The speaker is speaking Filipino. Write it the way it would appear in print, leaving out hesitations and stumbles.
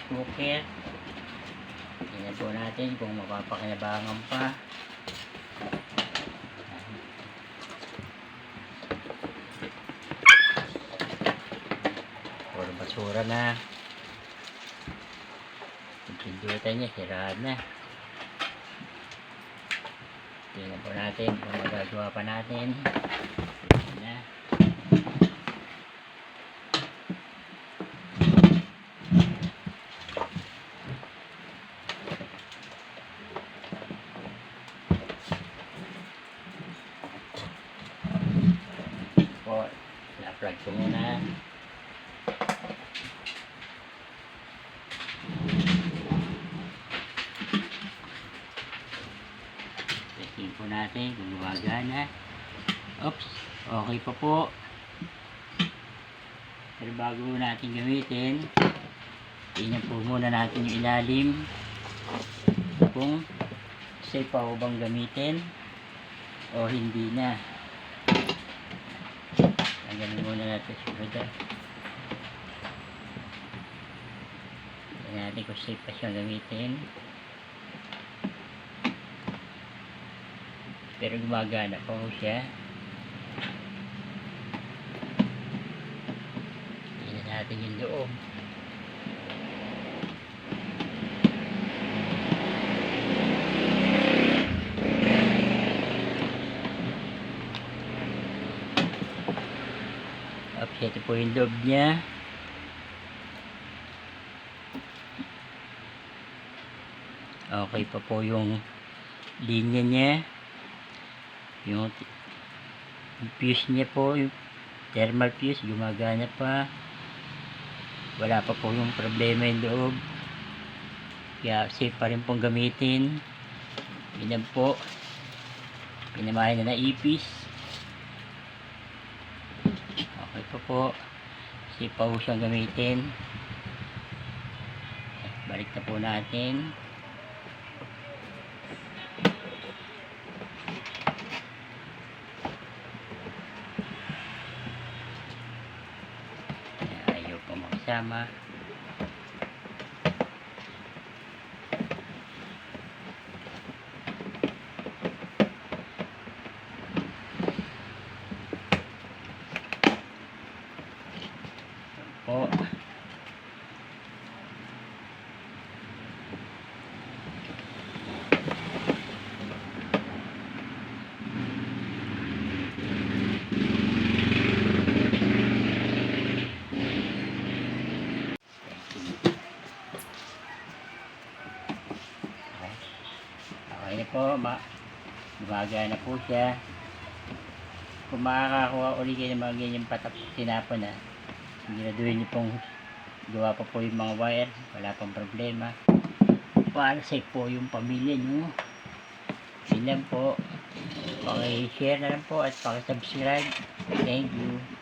cooker. Tingnan po natin kung mapapakinabangan pa. Puro basura na. Yung pindutan niya, siraan na. Tingnan po natin kung magagawa pa natin. Tingnan na. Po, na-plug ko muna. Testing po natin kung gumagana. Oops, okay pa po. Pero bago natin gamitin, tingnan po muna natin yung ilalim kung safe pa o bang gamitin o hindi na. Tanggalin muna natin sunod. Tingnan natin kung safe pa siyang gamitin. Pero gumagana pa po siya. Tingnan natin yung loob. Ito po yung loob niya. Okay pa po yung linya niya. Yung fuse niya po, yung thermal fuse, gumagana pa. Wala pa po yung problema yung loob. Kaya safe pa rin pong gamitin. Yan po. Pinamahin na ipis. Okay pa po. Safe pa po siyang gamitin. Balik na po natin. Ayaw po makasama. Po. Okay na po, gumagana na po siya. Kung makakakuha ulit kayo ng mga ganyan tinapon na, ginaduhin niyo pong gawa pa po yung mga wire, wala pang problema. Para safe po yung pamilya nyo. Yun lang po. Paki-share na lang po at paki-subscribe. Thank you.